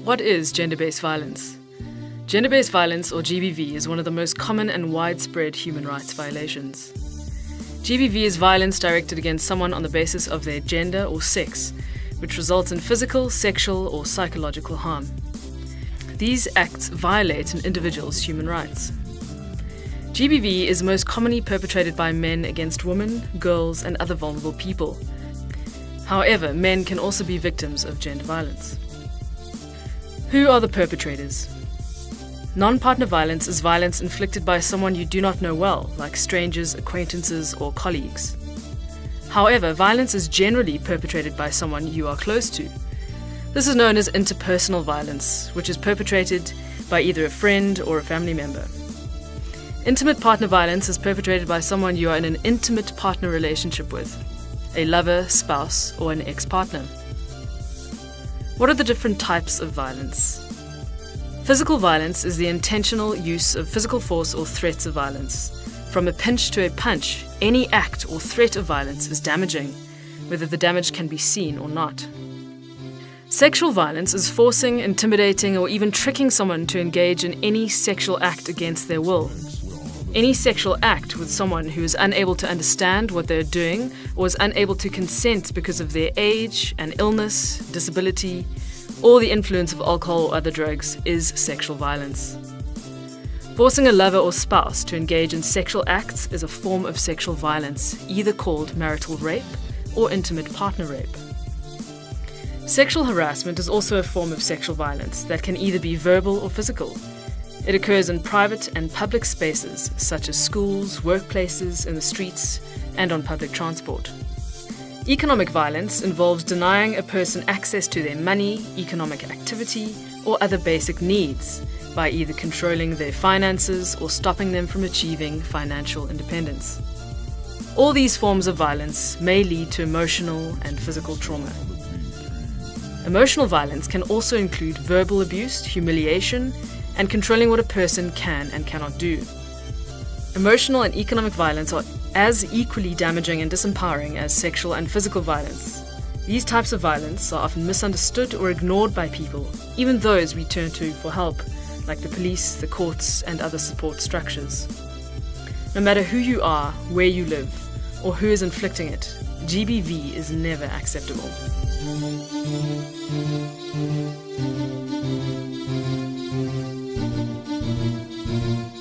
What is gender-based violence? Gender-based violence, or GBV, is one of the most common and widespread human rights violations. GBV is violence directed against someone on the basis of their gender or sex, which results in physical, sexual, or psychological harm. These acts violate an individual's human rights. GBV is most commonly perpetrated by men against women, girls, and other vulnerable people. However, men can also be victims of gender violence. Who are the perpetrators? Non-partner violence is violence inflicted by someone you do not know well, like strangers, acquaintances, or colleagues. However, violence is generally perpetrated by someone you are close to. This is known as interpersonal violence, which is perpetrated by either a friend or a family member. Intimate partner violence is perpetrated by someone you are in an intimate partner relationship with, a lover, spouse, or an ex-partner. What are the different types of violence? Physical violence is the intentional use of physical force or threats of violence. From a pinch to a punch, any act or threat of violence is damaging, whether the damage can be seen or not. Sexual violence is forcing, intimidating, or even tricking someone to engage in any sexual act against their will. Any sexual act with someone who is unable to understand what they're doing or is unable to consent because of their age, an illness, disability, or the influence of alcohol or other drugs is sexual violence. Forcing a lover or spouse to engage in sexual acts is a form of sexual violence, either called marital rape or intimate partner rape. Sexual harassment is also a form of sexual violence that can either be verbal or physical. It occurs in private and public spaces such as schools, workplaces, in the streets, and on public transport. Economic violence involves denying a person access to their money, economic activity, or other basic needs by either controlling their finances or stopping them from achieving financial independence. All these forms of violence may lead to emotional and physical trauma. Emotional violence can also include verbal abuse, humiliation, and controlling what a person can and cannot do. Emotional and economic violence are as equally damaging and disempowering as sexual and physical violence. These types of violence are often misunderstood or ignored by people, even those we turn to for help, like the police, the courts, and other support structures. No matter who you are, where you live, or who is inflicting it, GBV is never acceptable.